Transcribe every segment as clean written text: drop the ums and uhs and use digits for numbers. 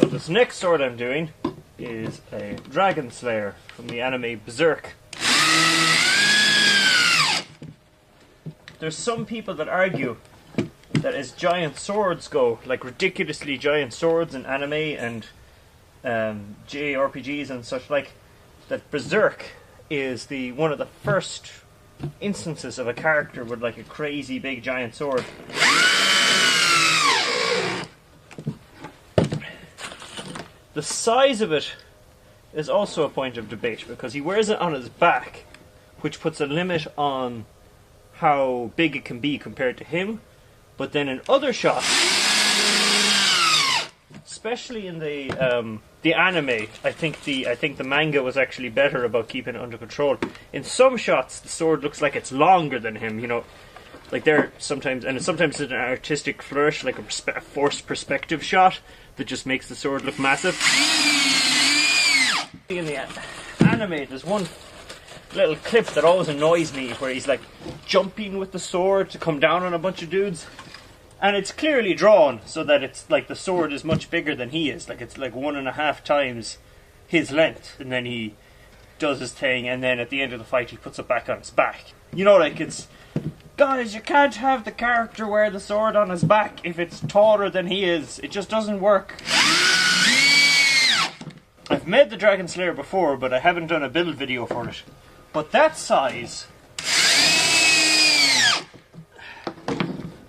So this next sword I'm doing is a Dragonslayer from the anime Berserk. There's some people that argue that as giant swords go, like ridiculously giant swords in anime and JRPGs and such like, that Berserk is one of the first instances of a character with like a crazy big giant sword. The size of it is also a point of debate because he wears it on his back, which puts a limit on how big it can be compared to him. But then in other shots, especially in the anime, I think the manga was actually better about keeping it under control. In some shots, the sword looks like it's longer than him. You know, like sometimes it's an artistic flourish, like a forced perspective shot that just makes the sword look massive. In the anime, there's one little clip that always annoys me where he's like jumping with the sword to come down on a bunch of dudes, and it's clearly drawn so that it's like the sword is much bigger than he is, like it's like 1.5 times his length, and then he does his thing, and then at the end of the fight he puts it back on his back. You know, like, it's, guys, you can't have the character wear the sword on his back if it's taller than he is. It just doesn't work. I've made the Dragonslayer before, but I haven't done a build video for it. But that size,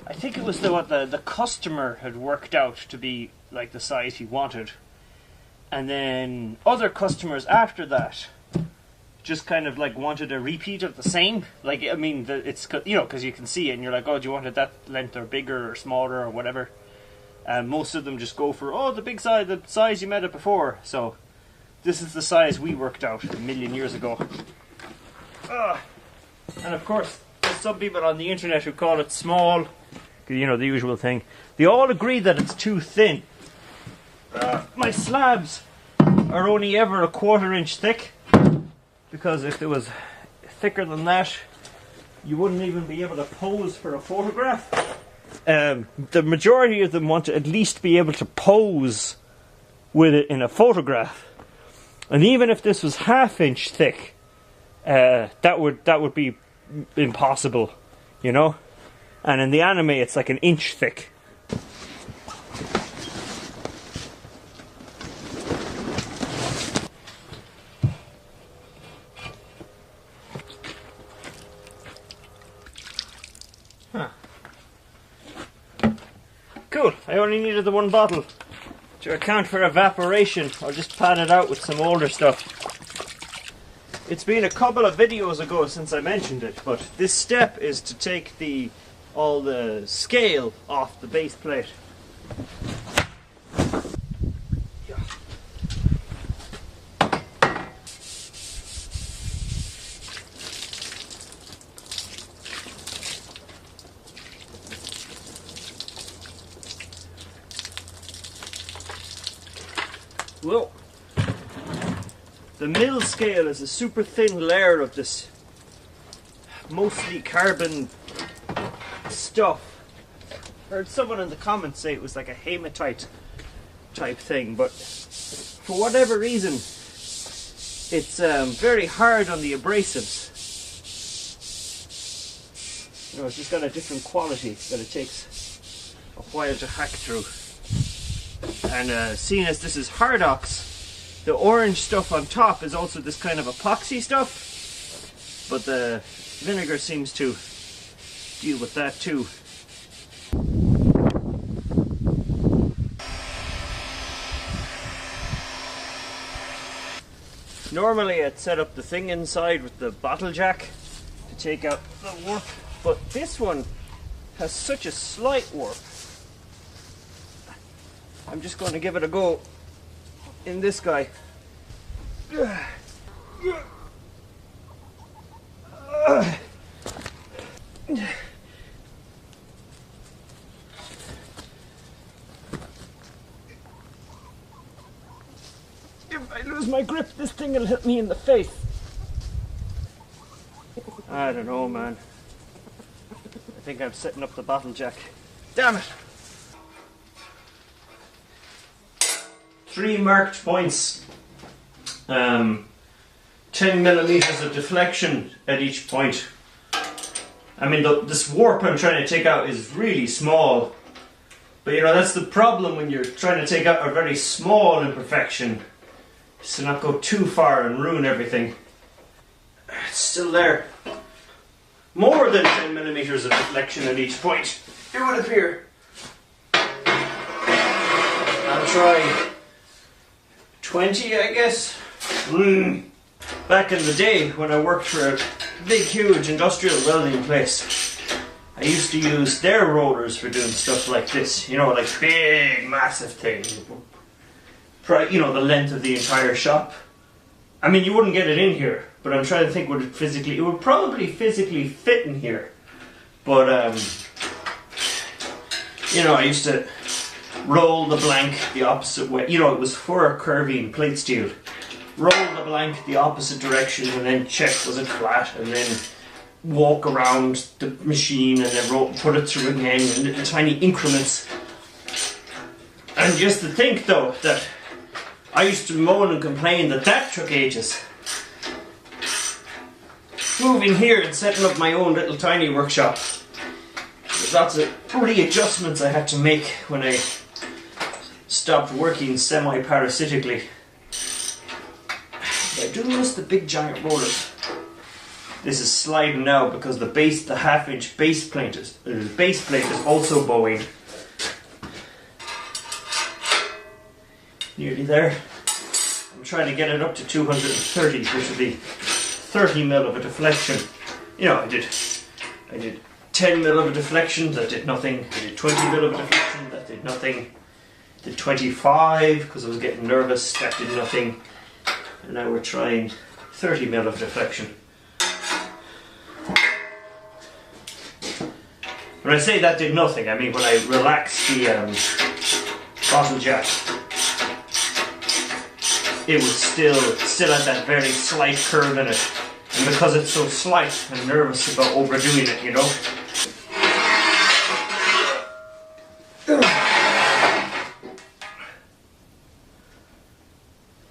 I think it was what the customer had worked out to be like the size he wanted. And then other customers after that just kind of like wanted a repeat of the same. Like, I mean, it's, you know, because you can see it and you're like, oh, do you want it that length or bigger or smaller or whatever? And most of them just go for, oh, the big size, the size you made it before. So this is the size we worked out 1,000,000 years ago. And of course, there's some people on the internet who call it small. You know, the usual thing. They all agree that it's too thin. My slabs are only ever 1/4 inch thick, because if it was thicker than that, you wouldn't even be able to pose for a photograph. The majority of them want to at least be able to pose with it in a photograph. And even if this was 1/2 inch thick, that would be impossible, you know. And in the anime, it's like 1 inch thick. Huh. Cool. I only needed the 1 bottle. To account for evaporation, I'll just pad it out with some older stuff. It's been a couple of videos ago since I mentioned it, but this step is to take all the scale off the base plate. Whoa. The middle scale is a super thin layer of this mostly carbon stuff. I heard someone in the comments say it was like a hematite type thing, but for whatever reason it's very hard on the abrasives. You know, it's just got a different quality that it takes a while to hack through. And seeing as this is Hardox, the orange stuff on top is also this kind of epoxy stuff, but the vinegar seems to deal with that too. Normally I'd set up the thing inside with the bottle jack to take out the warp, but this one has such a slight warp. I'm just going to give it a go in this guy. If I lose my grip, this thing will hit me in the face. I don't know, man. I think I'm setting up the bottle jack. Damn it! 3 marked points, 10 millimeters of deflection at each point. I mean, this warp I'm trying to take out is really small, but you know, that's the problem when you're trying to take out a very small imperfection, is to not go too far and ruin everything. It's still there. More than 10 millimeters of deflection at each point, it would appear. I'll try 20, I guess. Back in the day when I worked for a big, huge industrial welding place, I used to use their rollers for doing stuff like this. You know, like big, massive things. You know, the length of the entire shop. I mean, you wouldn't get it in here, but I'm trying to think, would it physically... It would probably physically fit in here. But, you know, I used to roll the blank the opposite way. You know, it was for curving plate steel. Roll the blank the opposite direction and then check was it flat, and then walk around the machine and then put it through again in little tiny increments. And just to think though that I used to moan and complain that that took ages. Moving here and setting up my own little tiny workshop. There's lots of readjustments I had to make when I stopped working semi-parasitically. I do miss the big giant rollers. This is sliding now because the half-inch base plate is also bowing. Nearly there. I'm trying to get it up to 230, which would be 30 mil of a deflection. You know, I did 10 mil of a deflection, that did nothing. I did 20 mil of a deflection, that did nothing. Did 25 because I was getting nervous, that did nothing. And now we're trying 30 mil of deflection. When I say that did nothing, I mean when I relaxed the bottle jack, it was still at that very slight curve in it. And because it's so slight, I'm nervous about overdoing it, you know.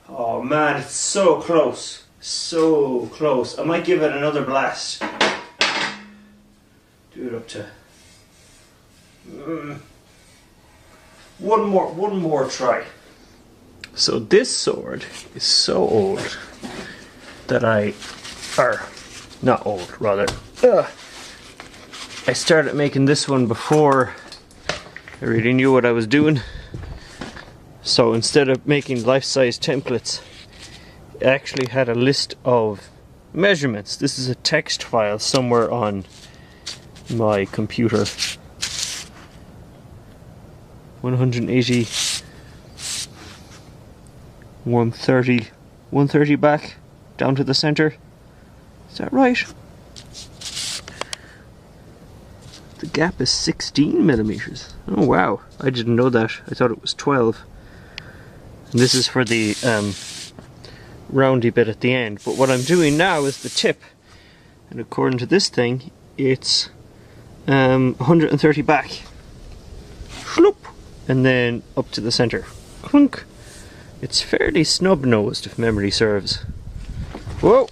Oh man, it's so close. So close. I might give it another blast. Do it up to... One more try. So this sword is so old that not old, rather. I started making this one before I really knew what I was doing. So instead of making life-size templates, I actually had a list of measurements. This is a text file somewhere on my computer. 180, 130 back, down to the center. Is that right? The gap is 16 millimeters. Oh wow, I didn't know that. I thought it was 12. And this is for the roundy bit at the end. But what I'm doing now is the tip. And according to this thing, it's 130 back. Shloop. And then up to the center. Clunk. It's fairly snub-nosed if memory serves. Whoa!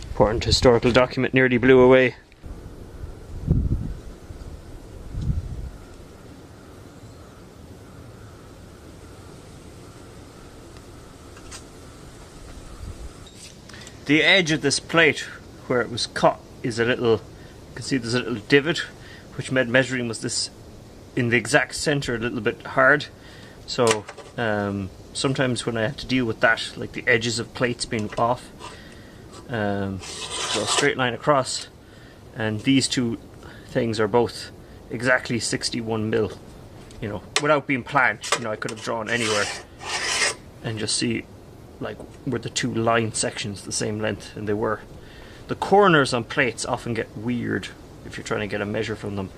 Important historical document nearly blew away. The edge of this plate where it was cut is a little, you can see there's a little divot, which made measuring was this in the exact center a little bit hard. So sometimes when I had to deal with that, like the edges of plates being off, so a straight line across, and these two things are both exactly 61 mil, you know, without being planned. You know, I could have drawn anywhere and just see like were the two line sections the same length, and they were. The corners on plates often get weird if you're trying to get a measure from them.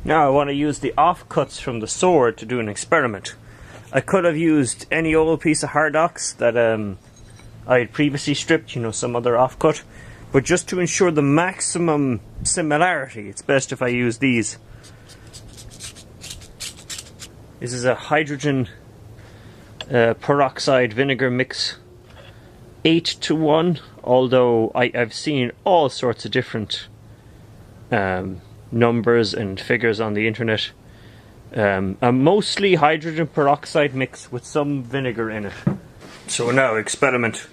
Now I want to use the offcuts from the sword to do an experiment. I could have used any old piece of hard ox that I had previously stripped, you know, some other offcut. But just to ensure the maximum similarity, it's best if I use these. This is a hydrogen peroxide vinegar mix 8:1, although I've seen all sorts of different numbers and figures on the internet. A mostly hydrogen peroxide mix with some vinegar in it. So now, experiment.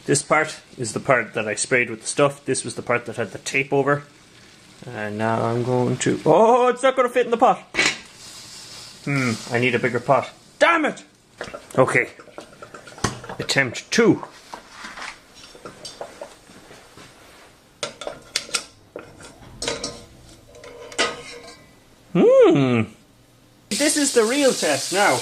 This part is the part that I sprayed with the stuff. This was the part that had the tape over. And now I'm going to... Oh, it's not going to fit in the pot. I need a bigger pot. Damn it! Okay. Attempt 2. This is the real test now.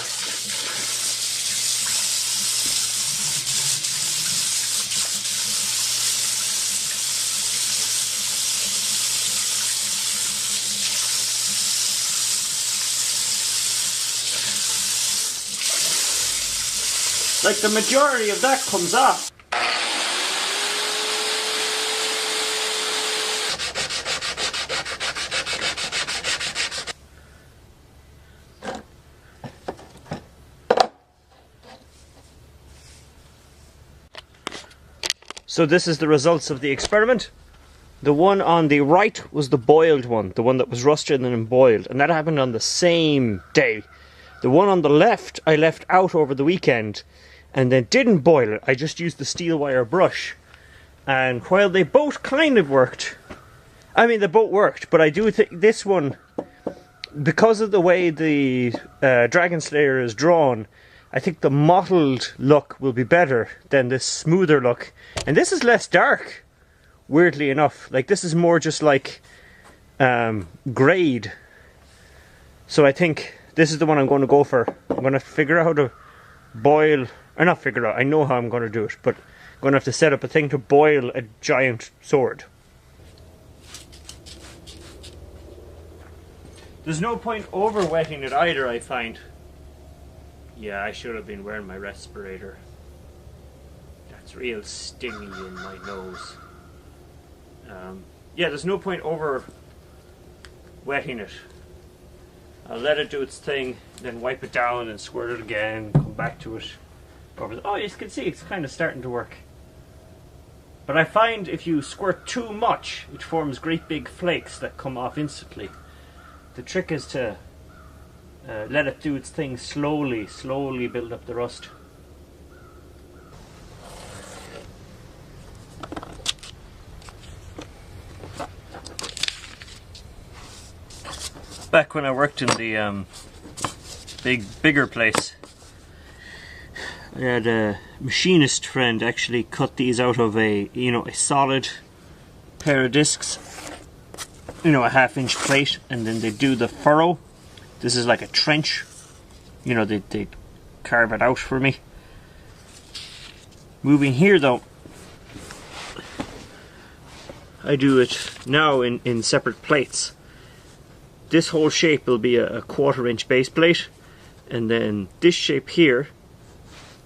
Like, the majority of that comes off. So this is the results of the experiment. The one on the right was the boiled one, the one that was rusted and then boiled, and that happened on the same day. The one on the left I left out over the weekend and then didn't boil it. I just used the steel wire brush, and while they both kind of worked, I mean they both worked, but I do think this one, because of the way the Dragonslayer is drawn, I think the mottled look will be better than this smoother look. And this is less dark, weirdly enough. Like, this is more just like grade. So I think this is the one I'm going to go for. I'm going to figure out how to boil, or not figure out, I know how I'm going to do it, but I'm going to have to set up a thing to boil a giant sword. There's no point over wetting it either, I find. Yeah, I should have been wearing my respirator. That's real stinging in my nose. Yeah, there's no point over wetting it. I'll let it do its thing, then wipe it down and squirt it again, come back to it. Oh, you can see it's kind of starting to work. But I find if you squirt too much, it forms great big flakes that come off instantly. The trick is to let it do its thing slowly, slowly build up the rust. Back when I worked in the bigger place, I had a machinist friend actually cut these out of a solid pair of discs, a 1/2-inch plate, and then they do the furrow. This is like a trench, they carve it out for me. Moving here though, I do it now in separate plates. This whole shape will be a 1/4-inch base plate, and then this shape here,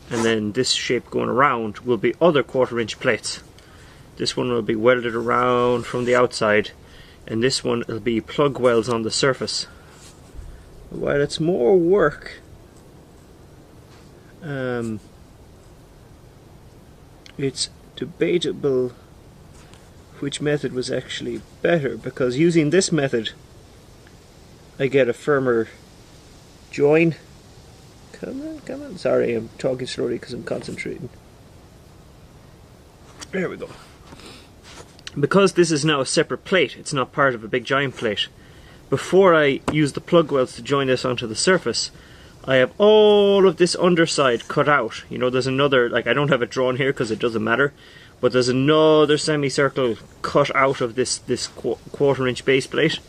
and then this shape going around will be other 1/4-inch plates. This one will be welded around from the outside, and this one will be plug welds on the surface. While it's more work, it's debatable which method was actually better, because using this method I get a firmer join. Come on, sorry, I'm talking slowly because I'm concentrating. There we go. Because this is now a separate plate, it's not part of a big giant plate. Before I use the plug welds to join this onto the surface, I have all of this underside cut out. There's another, I don't have it drawn here because it doesn't matter, but there's another semicircle cut out of this 1/4-inch base plate,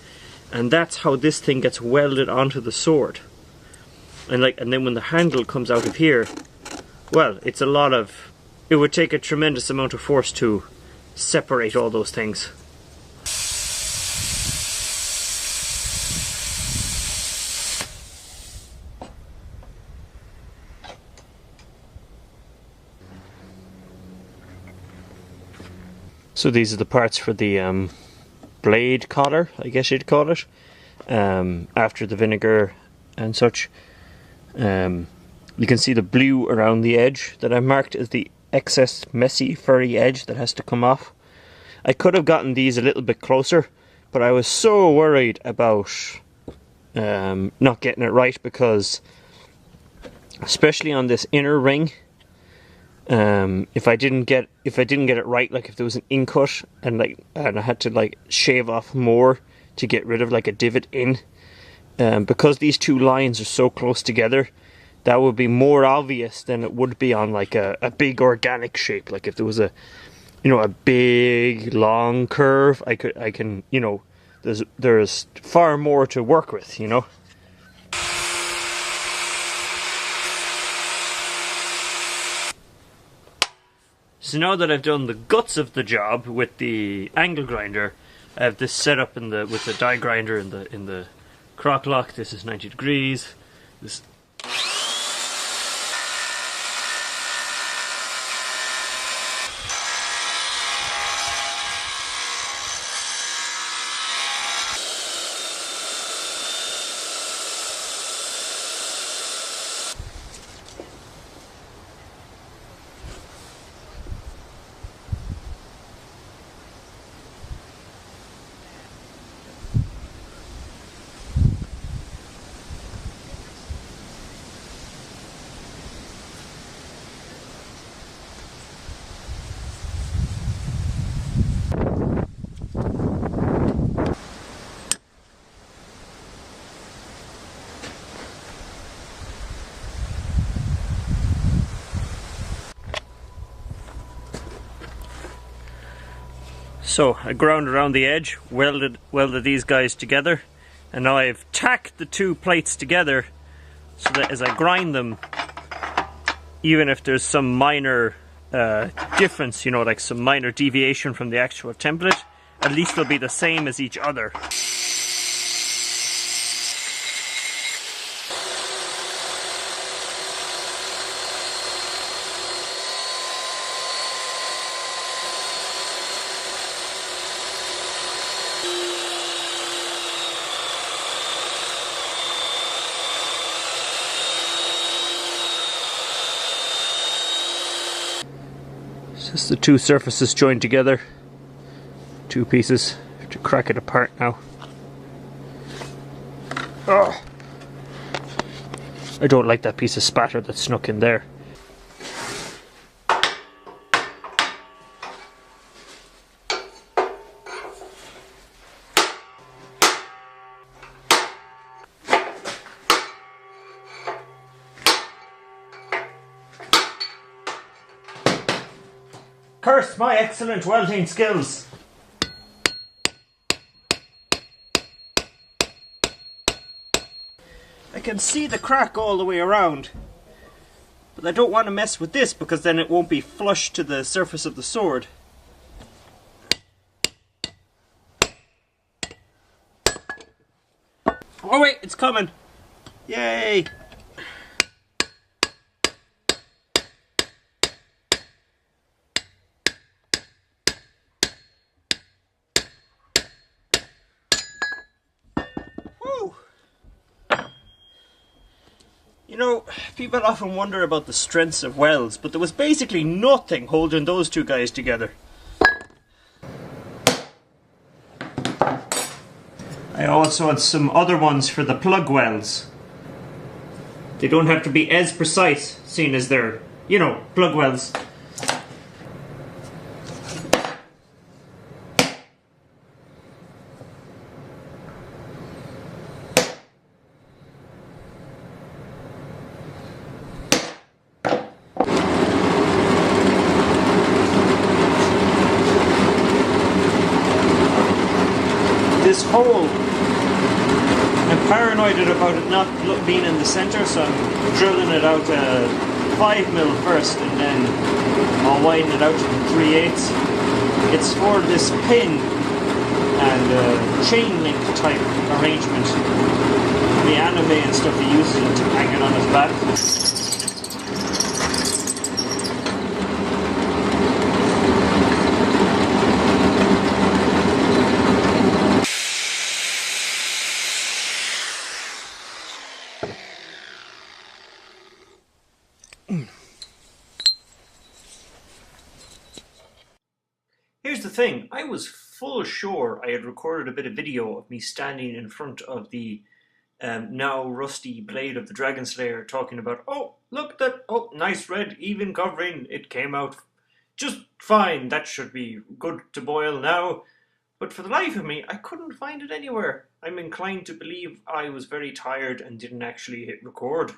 and that's how this thing gets welded onto the sword. And then when the handle comes out of here, well, it would take a tremendous amount of force to separate all those things. So these are the parts for the blade collar, I guess you'd call it, after the vinegar and such. You can see the blue around the edge that I marked as the excess messy furry edge that has to come off. I could have gotten these a little bit closer, but I was so worried about not getting it right, because especially on this inner ring, if I didn't get it right, like if there was an in-cut and I had to like shave off more to get rid of like a divot in, because these two lines are so close together, that would be more obvious than it would be on like a big organic shape. Like if there was a big long curve, I can there's far more to work with, you know. So now that I've done the guts of the job with the angle grinder, I have this set up with the die grinder in the crock lock. This is 90 degrees. This So I ground around the edge, welded these guys together, and now I've tacked the two plates together so that as I grind them, even if there's some minor difference, you know, like some minor deviation from the actual template, at least they'll be the same as each other. Just the two surfaces joined together, two pieces. I have to crack it apart now. Oh, I don't like that piece of spatter that snuck in there. Curse my excellent welding skills! I can see the crack all the way around, but I don't want to mess with this because then it won't be flush to the surface of the sword. Oh wait, it's coming! Yay! You know, people often wonder about the strengths of welds, but there was basically nothing holding those two guys together. I also had some other ones for the plug welds. They don't have to be as precise, seeing as they're, you know, plug welds. This hole, I'm paranoid about it not being in the center, so I'm drilling it out 5mm first, and then I'll widen it out to 3/8. It's for this pin and chain link type arrangement. The anime and stuff he uses it to hang it on his back. thing. I was full sure I had recorded a bit of video of me standing in front of the now rusty blade of the Dragonslayer talking about, oh, look that, oh, nice red, even covering, it came out just fine, that should be good to boil now. But for the life of me, I couldn't find it anywhere. I'm inclined to believe I was very tired and didn't actually hit record.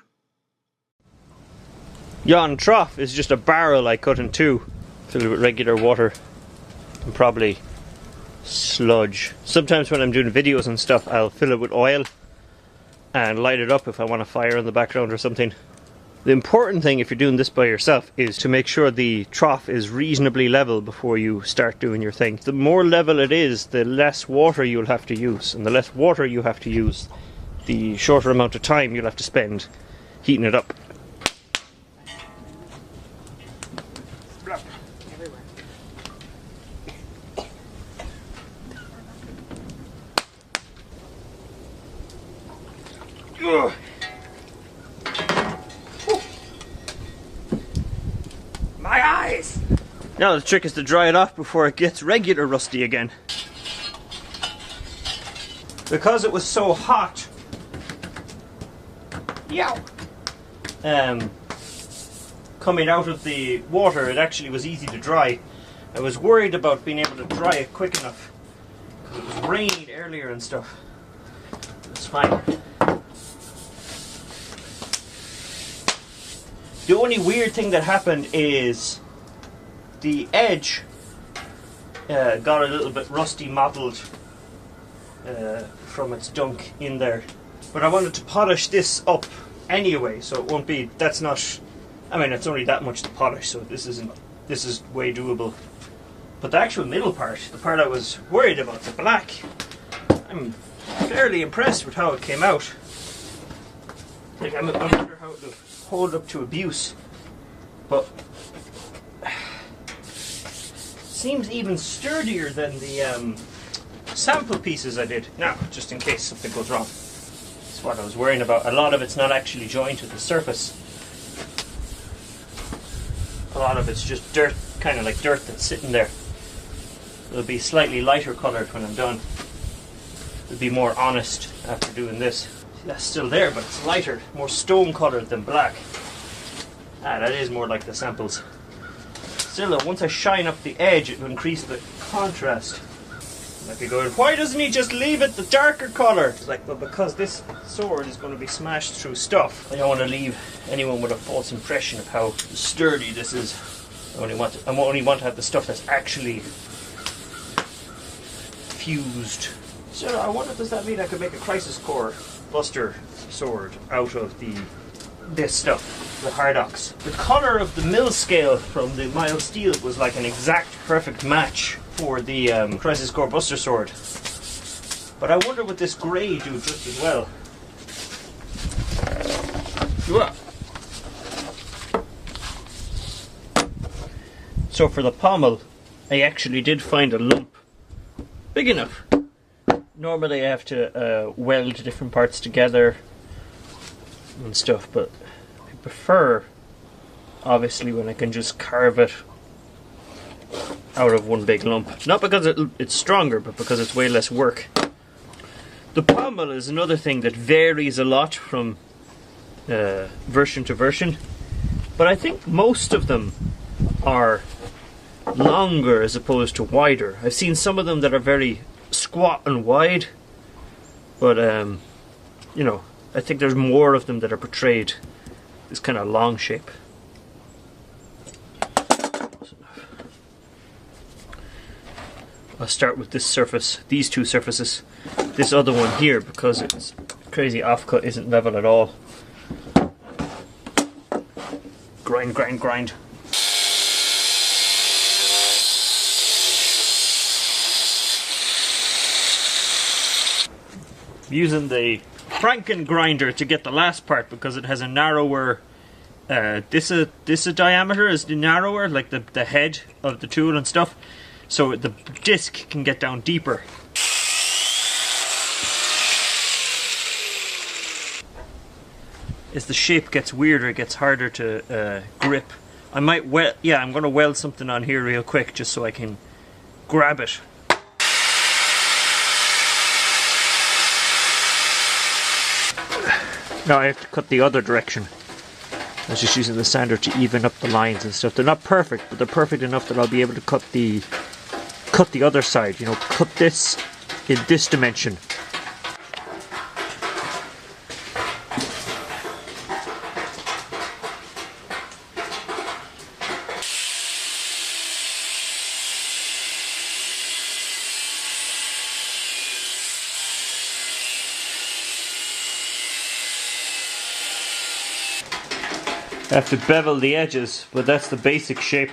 Yon trough is just a barrel I cut in two, filled with regular water and probably sludge. Sometimes when I'm doing videos and stuff, I'll fill it with oil and light it up if I want a fire in the background or something. The important thing if you're doing this by yourself is to make sure the trough is reasonably level before you start doing your thing. The more level it is, the less water you'll have to use, and the less water you have to use, the shorter amount of time you'll have to spend heating it up. Ugh. My eyes! Now the trick is to dry it off before it gets regular rusty again. Because it was so hot, coming out of the water, it actually was easy to dry. I was worried about being able to dry it quick enough because it was raining earlier and stuff. It's fine. The only weird thing that happened is the edge got a little bit rusty mottled from its dunk in there. But I wanted to polish this up anyway, so it won't be, that's not, I mean it's only that much to polish, so this is way doable. But the actual middle part, the part I was worried about, the black, I'm fairly impressed with how it came out. Like I wonder how it will hold up to abuse, but seems even sturdier than the sample pieces I did. Now, just in case something goes wrong. That's what I was worrying about. A lot of it's not actually joined to the surface. A lot of it's just dirt, kind of like dirt that's sitting there. It'll be slightly lighter coloured when I'm done. It'll be more honest after doing this. That's still there, but it's lighter, more stone coloured than black. Ah, that is more like the samples. Still though, once I shine up the edge, it will increase the contrast. Like you're going, why doesn't he just leave it the darker colour? It's like, well, because this sword is going to be smashed through stuff. I don't want to leave anyone with a false impression of how sturdy this is. I only want to have the stuff that's actually fused. So I wonder, does that mean I could make a Crisis Core Buster sword out of this stuff, the Hardox? The colour of the mill scale from the mild steel was like an exact perfect match for the Crisis Core Buster sword. But I wonder would this grey do just as well? So for the pommel, I actually did find a lump big enough. Normally I have to weld different parts together and stuff, but I prefer obviously when I can just carve it out of one big lump. Not because it's stronger, but because it's way less work. The pommel is another thing that varies a lot from version to version, but I think most of them are longer as opposed to wider. I've seen some of them that are very squat and wide, but you know, I think there's more of them that are portrayed this kind of long shape. I'll start with this surface, these two surfaces. This other one here, because it's crazy offcut, isn't level at all. Grind, grind, grind. Using the Franken grinder to get the last part because it has a narrower this diameter is the narrower, like the head of the tool and stuff, so the disc can get down deeper. As the shape gets weirder, it gets harder to grip. I might I'm going to weld something on here real quick just so I can grab it. Now I have to cut the other direction. I was just using the sander to even up the lines and stuff. They're not perfect, but they're perfect enough that I'll be able to cut the other side, you know, cut this in this dimension. I have to bevel the edges, but that's the basic shape.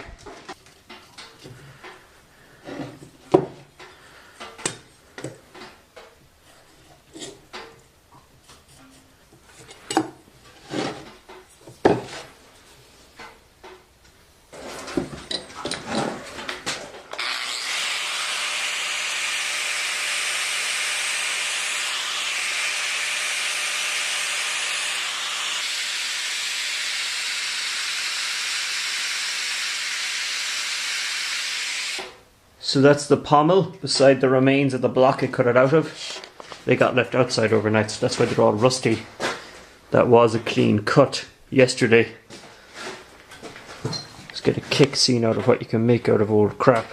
So that's the pommel beside the remains of the block I cut it out of. They got left outside overnight, so that's why they're all rusty. That was a clean cut yesterday. Let's get a kick scene out of what you can make out of old crap.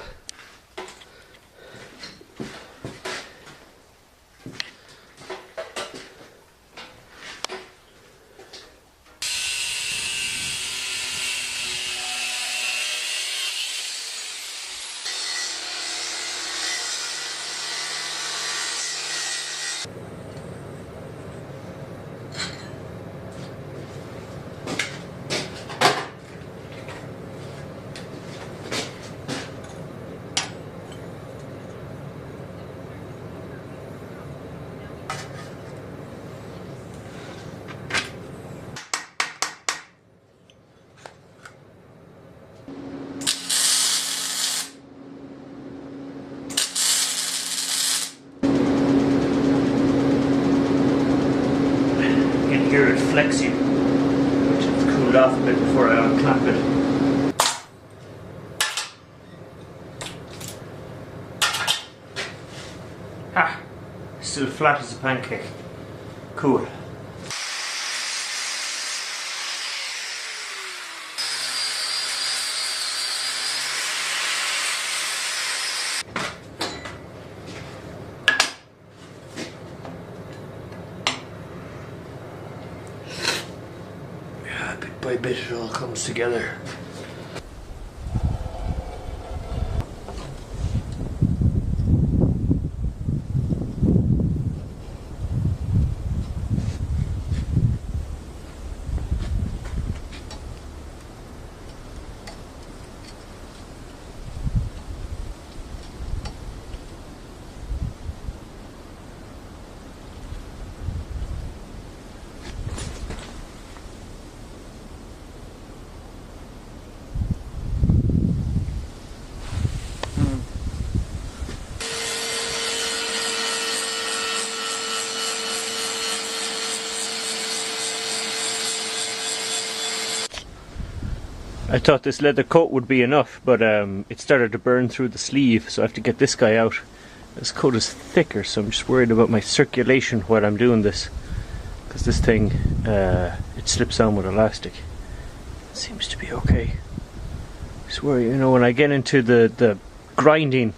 Hear it flexing, which has cooled off a bit before I unclamp it. Ah, still flat as a pancake. Cool. Bit by bit it all comes together. I thought this leather coat would be enough, but it started to burn through the sleeve, so I have to get this guy out. This coat is thicker, so I'm just worried about my circulation while I'm doing this, because this thing, it slips on with elastic. It seems to be okay. I swear, you know, when I get into the grinding,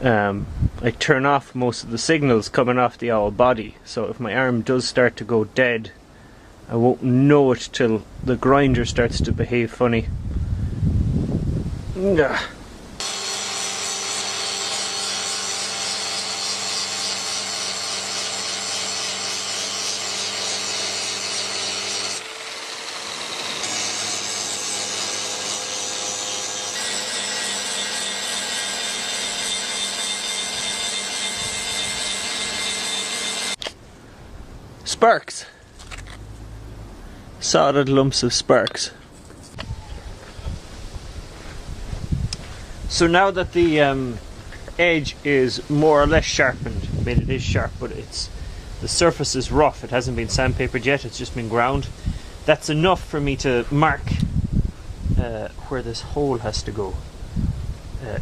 I turn off most of the signals coming off the owl body, so if my arm does start to go dead, I won't know it till the grinder starts to behave funny. Ugh. Sparks. Solid lumps of sparks. So now that the edge is more or less sharpened, I mean it is sharp, but the surface is rough. It hasn't been sandpapered yet, it's just been ground. That's enough for me to mark where this hole has to go.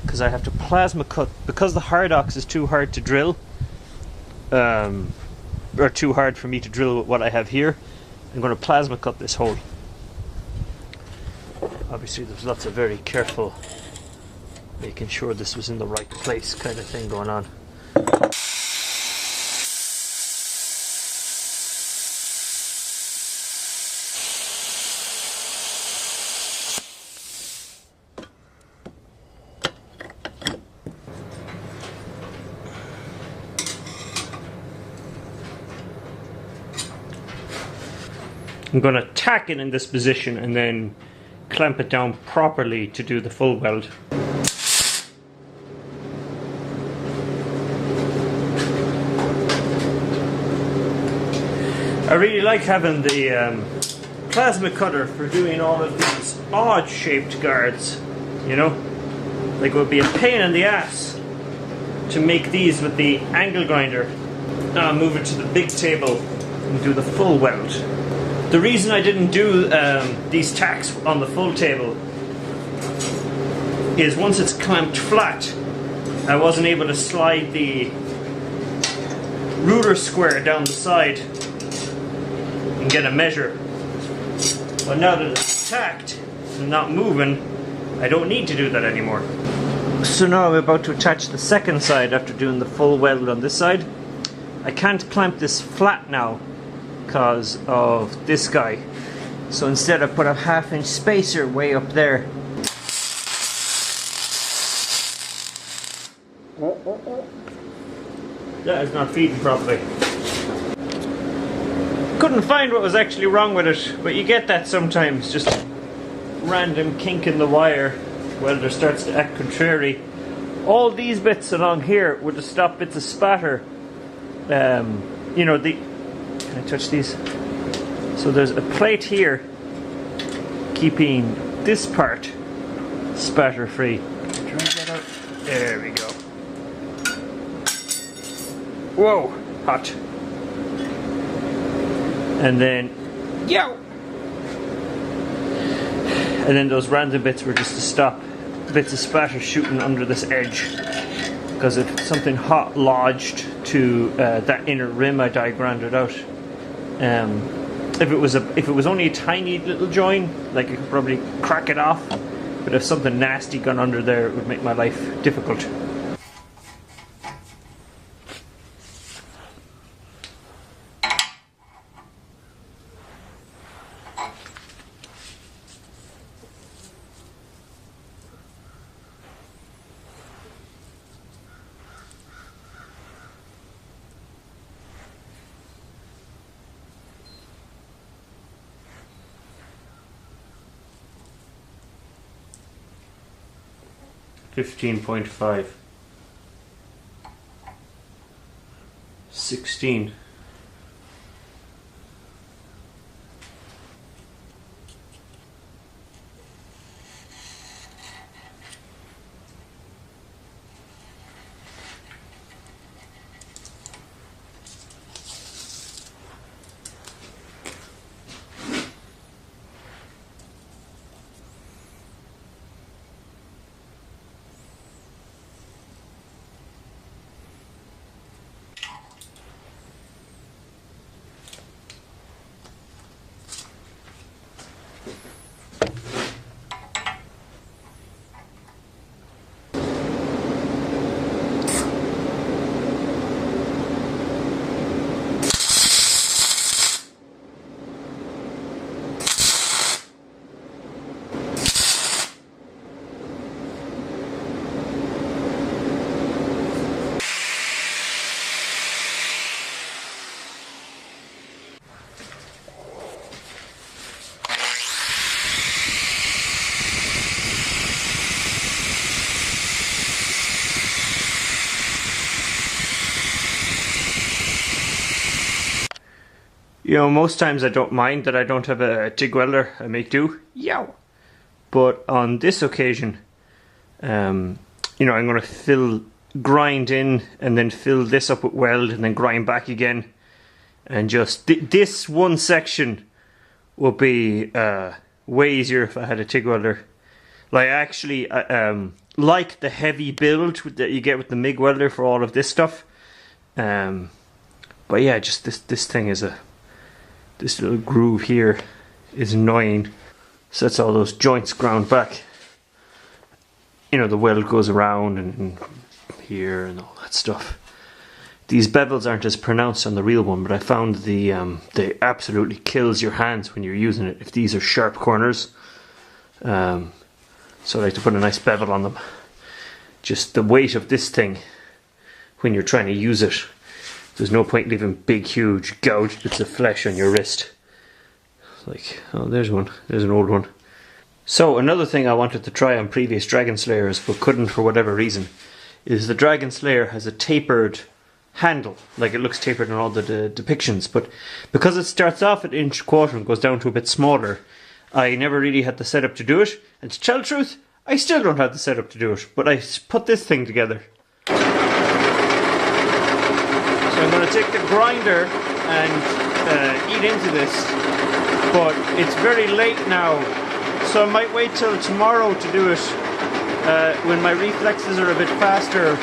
because I have to plasma cut, because the Hardox is too hard to drill, or too hard for me to drill with what I have here. I'm going to plasma cut this hole. Obviously there's lots of very careful making sure this was in the right place kind of thing going on. I'm going to tack it in this position and then clamp it down properly to do the full weld. I really like having the plasma cutter for doing all of these odd shaped guards, you know? Like it would be a pain in the ass to make these with the angle grinder. Now I'll move it to the big table and do the full weld. The reason I didn't do these tacks on the full table is once it's clamped flat, I wasn't able to slide the ruler square down the side and get a measure. But now that it's tacked and not moving, I don't need to do that anymore. So now I'm about to attach the second side after doing the full weld on this side. I can't clamp this flat now because of this guy. So instead I put a 1/2-inch spacer way up there. That is not feeding properly. Couldn't find what was actually wrong with it, but you get that sometimes, just random kink in the wire. Welder starts to act contrary. All these bits along here would have stopped bits of spatter. You know, can I touch these? So there's a plate here keeping this part spatter free. Try that out. There we go. Whoa, hot. And then, yow! And then those random bits were just to stop bits of spatter shooting under this edge. Because if something hot lodged to that inner rim, I diagrammed it out. If it was only a tiny little join, like I could probably crack it off. But if something nasty got under there, it would make my life difficult. $15.5 16 You know, most times I don't mind that I don't have a TIG welder. I make do. Yow! But on this occasion, you know, I'm going to grind in and then fill this up with weld and then grind back again. And just, this one section would be way easier if I had a TIG welder. Like, actually, like the heavy build that you get with the MIG welder for all of this stuff. But yeah, just this thing is this little groove here is annoying. So that's all those joints ground back. You know, the weld goes around and here and all that stuff. These bevels aren't as pronounced on the real one, but I found they absolutely kills your hands when you're using it if these are sharp corners. So I like to put a nice bevel on them. Just the weight of this thing when you're trying to use it. There's no point leaving big, huge gouged bits of flesh on your wrist. Like, oh, there's one. There's an old one. So another thing I wanted to try on previous Dragonslayers but couldn't for whatever reason is the Dragonslayer has a tapered handle. Like, it looks tapered in all the depictions, but because it starts off at 1.25" and goes down to a bit smaller, I never really had the setup to do it. And to tell the truth, I still don't have the setup to do it, but I put this thing together. So I'm going to take the grinder and eat into this, but it's very late now, so I might wait till tomorrow to do it when my reflexes are a bit faster,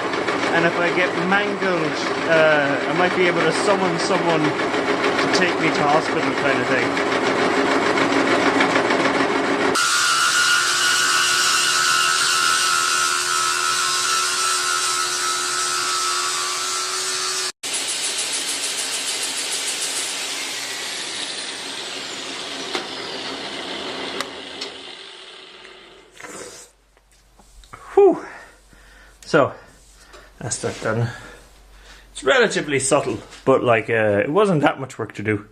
and if I get mangled, I might be able to summon someone to take me to hospital kind of thing. Whew. So that's that done. It's relatively subtle, but like it wasn't that much work to do.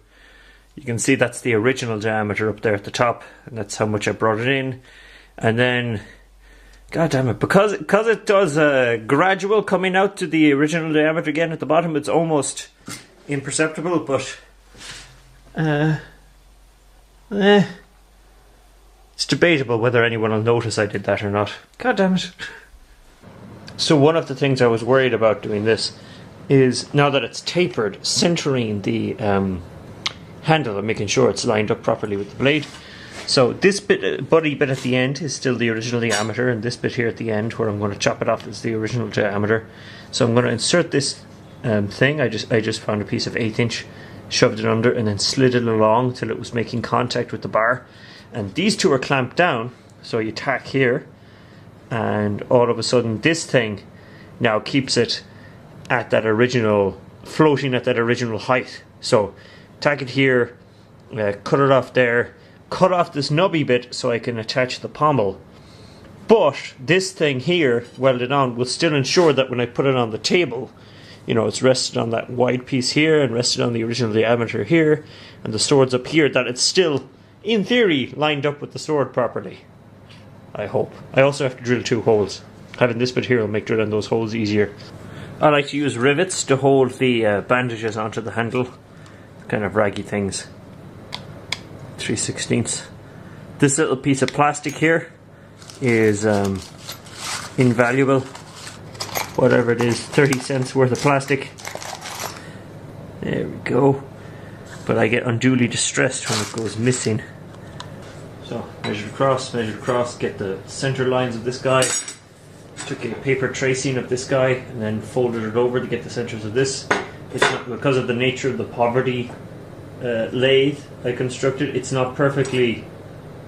You can see that's the original diameter up there at the top, and that's how much I brought it in. And then, god damn it, because it does a gradual coming out to the original diameter again at the bottom, it's almost imperceptible, but it's debatable whether anyone will notice I did that or not. God damn it. So one of the things I was worried about doing this is, now that it's tapered, centering the handle and making sure it's lined up properly with the blade. So this bit, buddy bit at the end is still the original diameter, and this bit here at the end where I'm going to chop it off is the original diameter. So I'm going to insert this thing. I just found a piece of 1/8 inch, shoved it under, and then slid it along till it was making contact with the bar. And these two are clamped down, so you tack here, and all of a sudden this thing now keeps it at that original, floating at that original height. So tack it here, cut it off there, cut off this nubby bit so I can attach the pommel. But this thing here, welded on, will still ensure that when I put it on the table, you know, it's rested on that wide piece here and rested on the original diameter here, and the sword's up here, that it's still, in theory, lined up with the sword properly. I hope. I also have to drill 2 holes. Having this bit here will make drilling those holes easier. I like to use rivets to hold the bandages onto the handle. Kind of raggy things. 3/16. This little piece of plastic here is invaluable. Whatever it is, 30 cents worth of plastic. There we go. But I get unduly distressed when it goes missing. So, measured across, get the center lines of this guy. Took a paper tracing of this guy and then folded it over to get the centers of this. It's not, because of the nature of the poverty lathe I constructed, it's not perfectly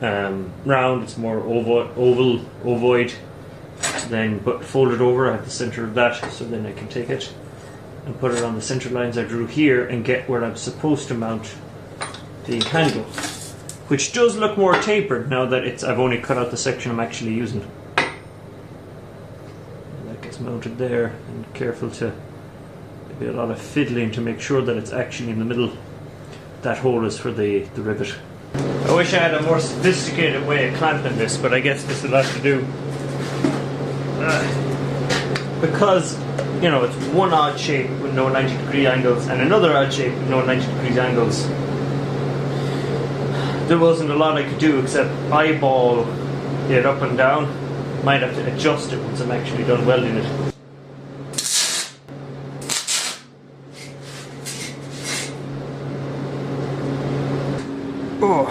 round, it's more ovoid. So then, but fold it over, I have the center of that, so then I can take it and put it on the center lines I drew here and get where I'm supposed to mount the handle, which does look more tapered now that I've only cut out the section I'm actually using. And that gets mounted there, and careful to be a lot of fiddling to make sure that it's actually in the middle. That hole is for the rivet. I wish I had a more sophisticated way of clamping this, but I guess this will have to do. Because, you know, it's one odd shape with no 90-degree angles and another odd shape with no 90-degree angles. There wasn't a lot I could do except eyeball it up and down. Might have to adjust it once I'm actually done welding it. Oh.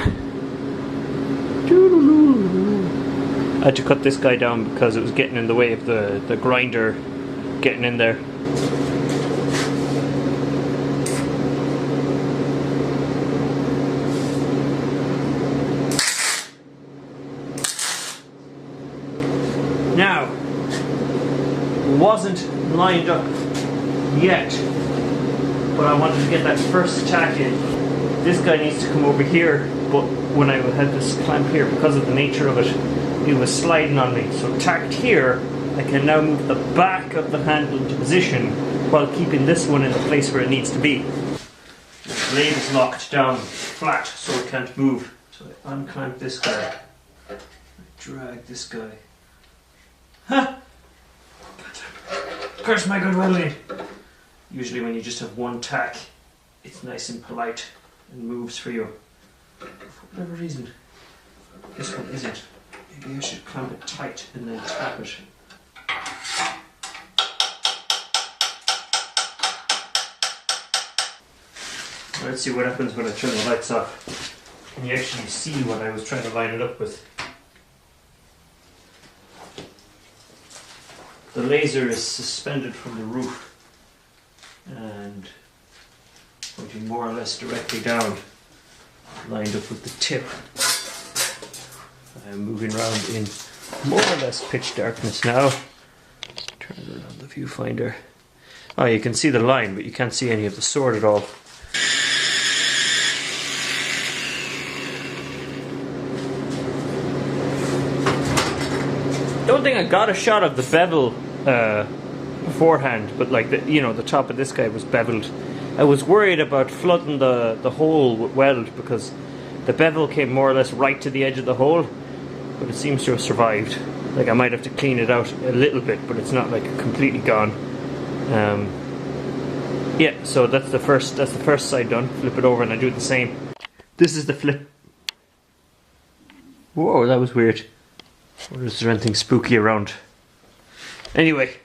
I had to cut this guy down because it was getting in the way of the grinder getting in there. Now, wasn't lined up yet, but I wanted to get that first tack in. This guy needs to come over here, but when I had this clamp here, because of the nature of it, it was sliding on me. So tacked here, I can now move the back of the handle into position while keeping this one in the place where it needs to be. The blade is locked down flat so it can't move. So I unclamp this guy, I drag this guy. Huh! Curse my good welding! Usually when you just have one tack, it's nice and polite and moves for you. For whatever reason, this one isn't. Maybe I should clamp it tight and then tap it. Let's see what happens when I turn the lights off. Can you actually see what I was trying to line it up with? The laser is suspended from the roof and pointing more or less directly down, lined up with the tip. I'm moving around in more or less pitch darkness now. Turn it on the viewfinder. Oh, you can see the line, but you can't see any of the sword at all. I don't think I got a shot of the bevel beforehand, but like the top of this guy was beveled. I was worried about flooding the hole with weld because the bevel came more or less right to the edge of the hole, but it seems to have survived. Like I might have to clean it out a little bit, but it's not like completely gone. Yeah, so that's the first side done. Flip it over and I do the same. This is the flip. Whoa, that was weird. Or is there anything spooky around? Anyway,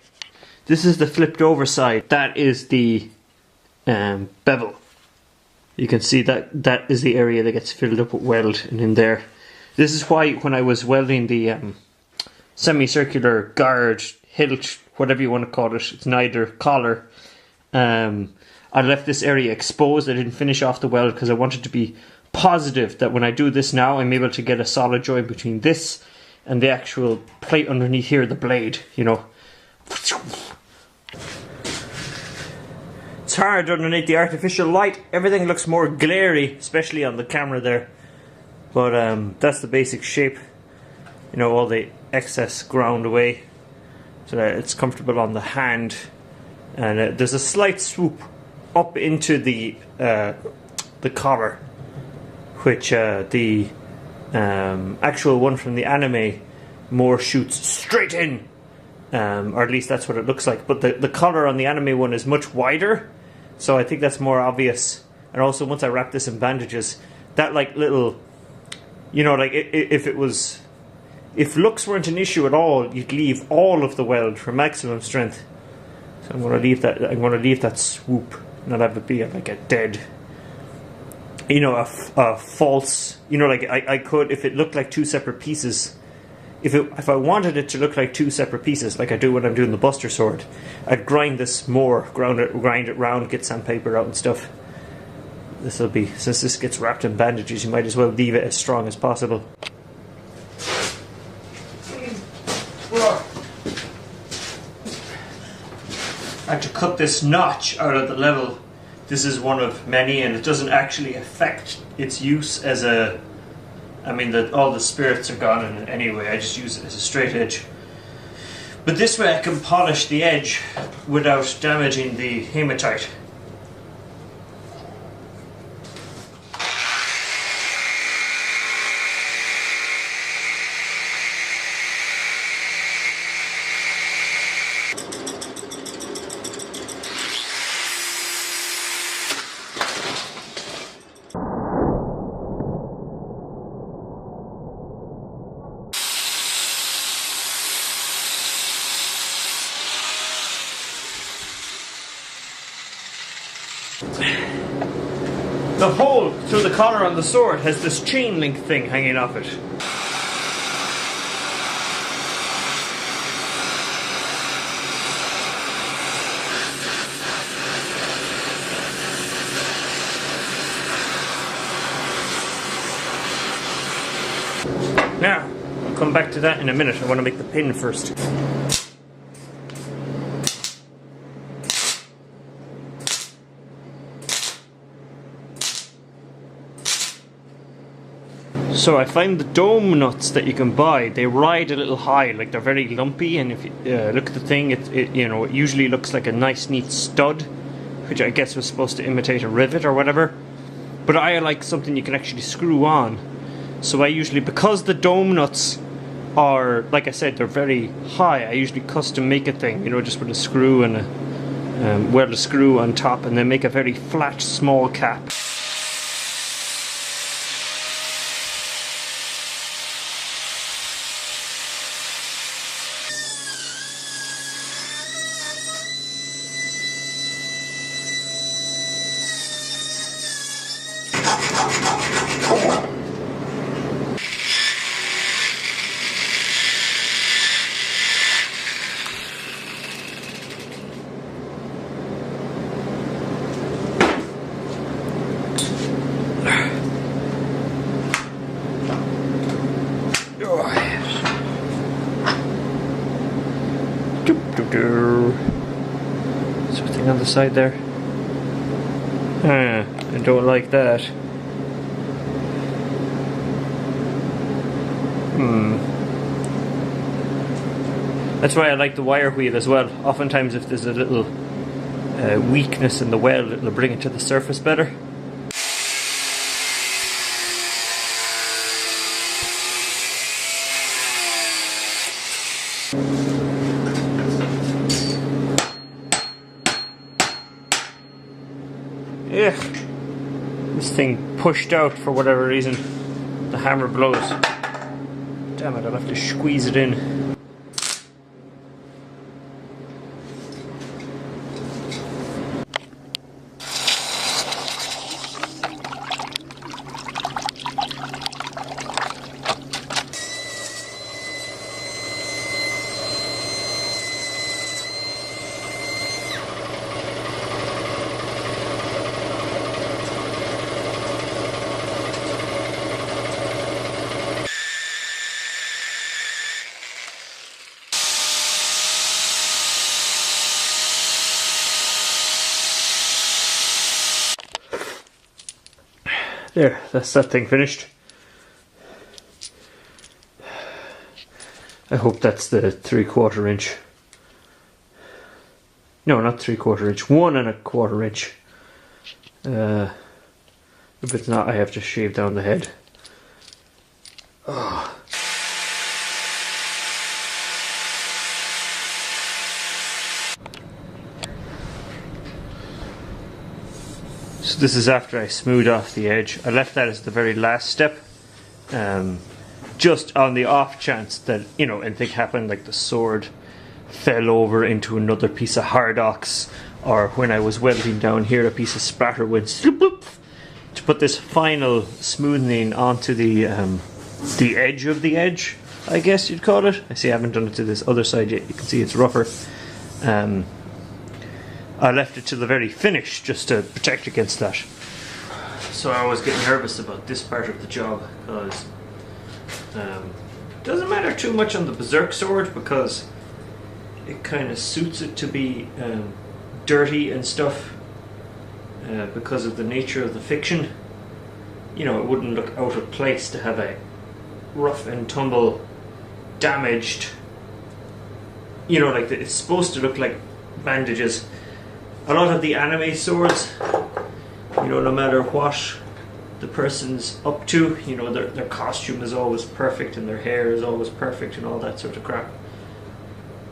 this is the flipped over side. That is the bevel. You can see that is the area that gets filled up with weld, and in there. This is why when I was welding the semicircular guard, hilt, whatever you want to call it, it's neither collar, I left this area exposed. I didn't finish off the weld because I wanted to be positive that when I do this now, I'm able to get a solid joint between this and the actual plate underneath here, the blade, you know. It's hard underneath the artificial light. Everything looks more glary, especially on the camera there. But that's the basic shape. You know, all the excess ground away so that it's comfortable on the hand. And there's a slight swoop up into the collar, which the actual one from the anime more shoots straight in, or at least that's what it looks like. But the collar on the anime one is much wider, so I think that's more obvious. And also, once I wrap this in bandages, that like little, you know, like if looks weren't an issue at all, you'd leave all of the weld for maximum strength. So I'm going to leave that. I'm going to leave that swoop, not have it be like a dead, you know, a false, you know, like I could, if it looked like two separate pieces, if I wanted it to look like two separate pieces, like I do when I'm doing the Buster Sword, I'd grind this more, grind it round, get sandpaper out and stuff. This will be, since this gets wrapped in bandages, you might as well leave it as strong as possible. I had to cut this notch out of the level. This is one of many, and it doesn't actually affect its use as a... I mean, all the spirits are gone in it anyway. I just use it as a straight edge. But this way I can polish the edge without damaging the hematite. The hole through the collar on the sword has this chain link thing hanging off it. Now, I'll come back to that in a minute. I want to make the pin first. So I find the dome nuts that you can buy, they ride a little high, like they're very lumpy, and if you look at the thing, it usually looks like a nice neat stud, which I guess was supposed to imitate a rivet or whatever. But I like something you can actually screw on. So I usually, because the dome nuts are, like I said, they're very high, I usually custom make a thing, just with a screw and a weld a screw on top, and then make a very flat, small cap. Something on the side there. I don't like that. That's why I like the wire wheel as well. Oftentimes if there's a little weakness in the weld, it'll bring it to the surface better. Ugh. This thing pushed out for whatever reason. The hammer blows. Damn it, I'll have to squeeze it in. There, that's that thing finished. I hope that's the 3/4 inch. No, not 3/4 inch, 1 1/4 inch. If it's not, I have to shave down the head. Oh. So this is after I smooth off the edge. I left that as the very last step, just on the off chance that, anything happened, like the sword fell over into another piece of hardox, or when I was welding down here a piece of spatter went sloop, bloop, to put this final smoothing onto the edge of the edge, I guess you'd call it. I see I haven't done it to this other side yet. You can see it's rougher. I left it to the very finish just to protect against that. So I always get nervous about this part of the job because it doesn't matter too much on the Berserk sword because it kind of suits it to be dirty and stuff because of the nature of the fiction. It wouldn't look out of place to have a rough and tumble, damaged, like it's supposed to look like bandages. A lot of the anime swords, no matter what the person's up to, their costume is always perfect and their hair is always perfect and all that sort of crap.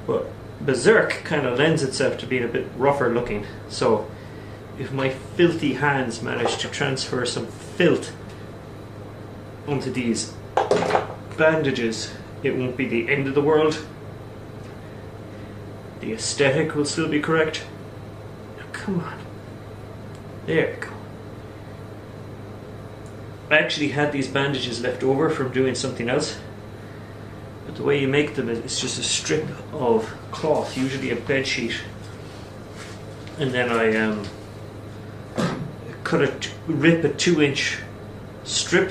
But Berserk kind of lends itself to being a bit rougher looking. So if my filthy hands manage to transfer some filth onto these bandages, it won't be the end of the world. The aesthetic will still be correct. Come on. There we go. I actually had these bandages left over from doing something else. But the way you make them is just a strip of cloth, usually a bed sheet. And then I rip a 2-inch strip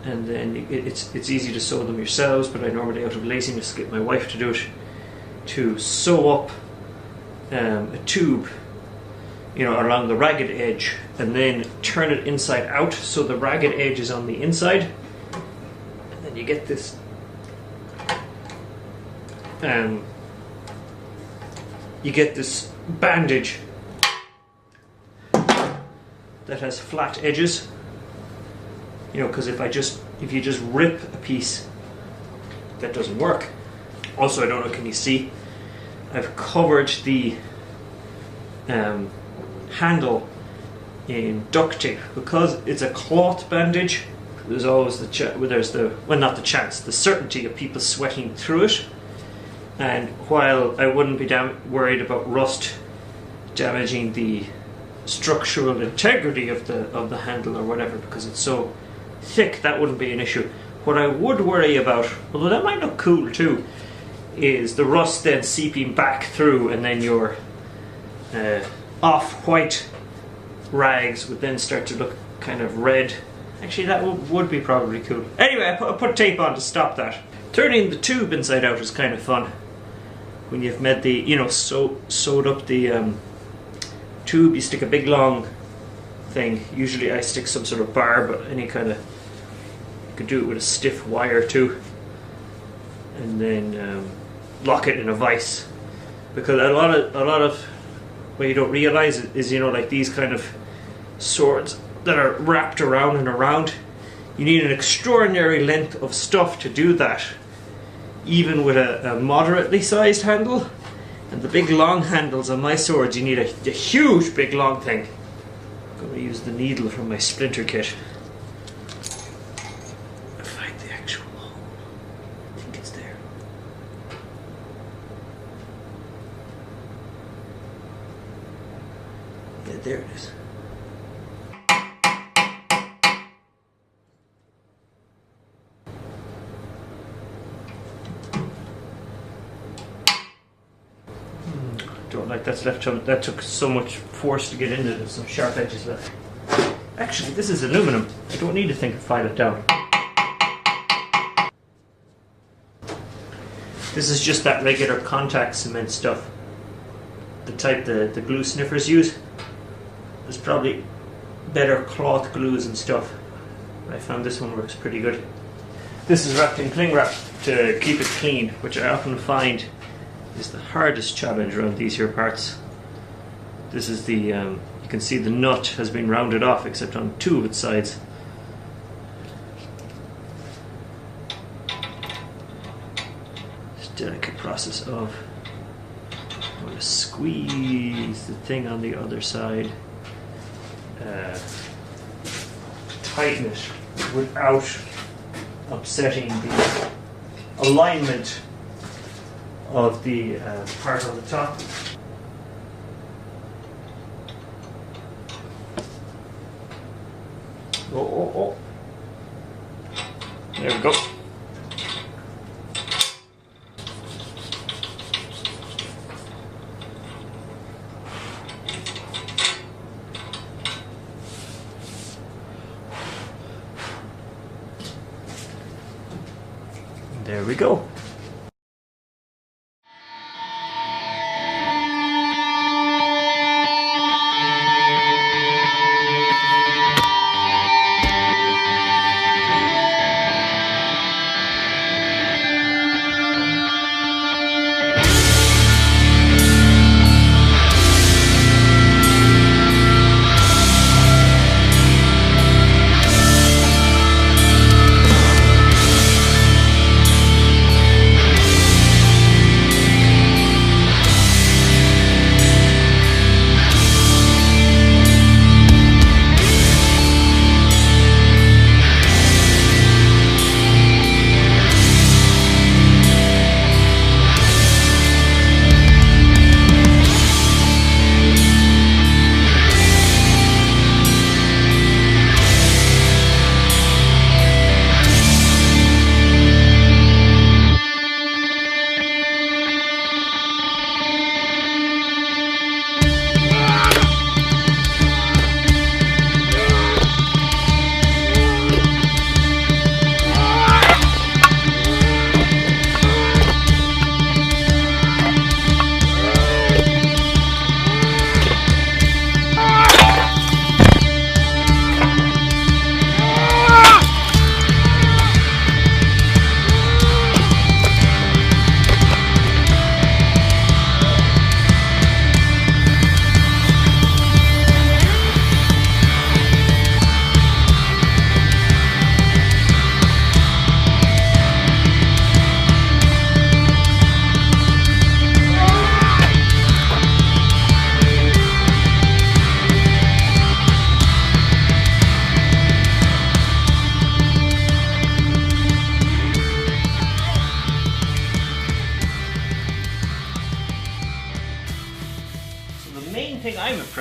and then it's easy to sew them yourselves, but I normally, out of laziness, get my wife to do it, to sew up a tube, you know, around the ragged edge, and then turn it inside out so the ragged edge is on the inside, and then you get this bandage that has flat edges, you know, because if you just rip a piece, that doesn't work. Also, I don't know, can you see, I've covered the handle in duct tape because it's a cloth bandage. There's always the certainty of people sweating through it. And while I wouldn't be worried about rust damaging the structural integrity of the handle or whatever, because it's so thick, that wouldn't be an issue. What I would worry about, although that might look cool too, is the rust then seeping back through, and then your off-white rags would then start to look kind of red. Actually, that would be probably cool. Anyway, I put tape on to stop that. Turning the tube inside out is kind of fun. When you've made the, you know, sewed up the tube, you stick a big long thing. Usually I stick some sort of bar, but any kind of, you could do it with a stiff wire too, and then lock it in a vise. Because a lot of what you don't realize is, you know, like these kind of swords that are wrapped around and around, you need an extraordinary length of stuff to do that, even with a moderately sized handle. And the big long handles on my swords, you need a huge big long thing. I'm going to use the needle from my splinter kit. Find the actual hole. I think it's there. Yeah, there it is. Don't like that's left. That took so much force to get into. There's some sharp edges left. Actually, this is aluminum. I don't need to think to file it down. This is just that regular contact cement stuff, the type the glue sniffers use. There's probably better cloth glues and stuff. I found this one works pretty good. This is wrapped in cling wrap to keep it clean, which I often find is the hardest challenge around these here parts. This is the, you can see the nut has been rounded off except on two of its sides. This delicate process of, I'm going to squeeze the thing on the other side, tighten it without upsetting the alignment of the part on the top. Oh. There we go. There we go.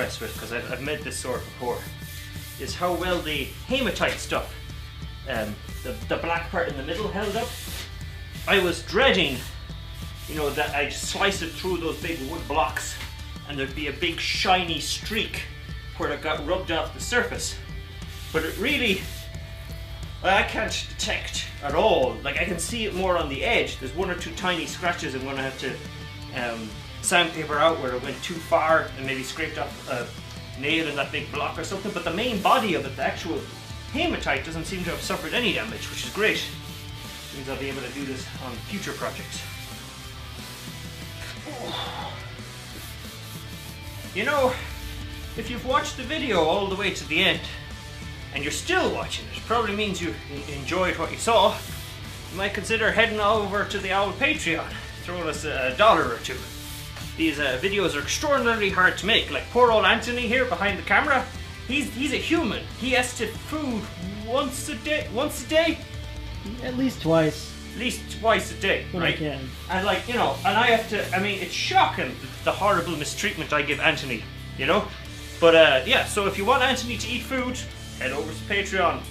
impressed with, because I've made this sword before, is how well the hematite stuff, the black part in the middle, held up. I was dreading, you know, that I'd slice it through those big wood blocks and there'd be a big shiny streak where it got rubbed off the surface. But it really, I can't detect at all. Like, I can see it more on the edge. There's one or two tiny scratches I'm going to have to sandpaper out where it went too far and maybe scraped off a nail in that big block or something. But the main body of it, the actual hematite, doesn't seem to have suffered any damage, which is great. It means I'll be able to do this on future projects. You know, if you've watched the video all the way to the end, and you're still watching it, probably means you enjoyed what you saw. You might consider heading over to the old Patreon, throwing us $1 or $2. These videos are extraordinarily hard to make. Like poor old Anthony here behind the camera, he's a human. He has to food once a day? At least twice. At least twice a day, When right? I can. And like, you know, and I have to, I mean, it's shocking the horrible mistreatment I give Anthony, you know? But yeah, so if you want Anthony to eat food, head over to Patreon.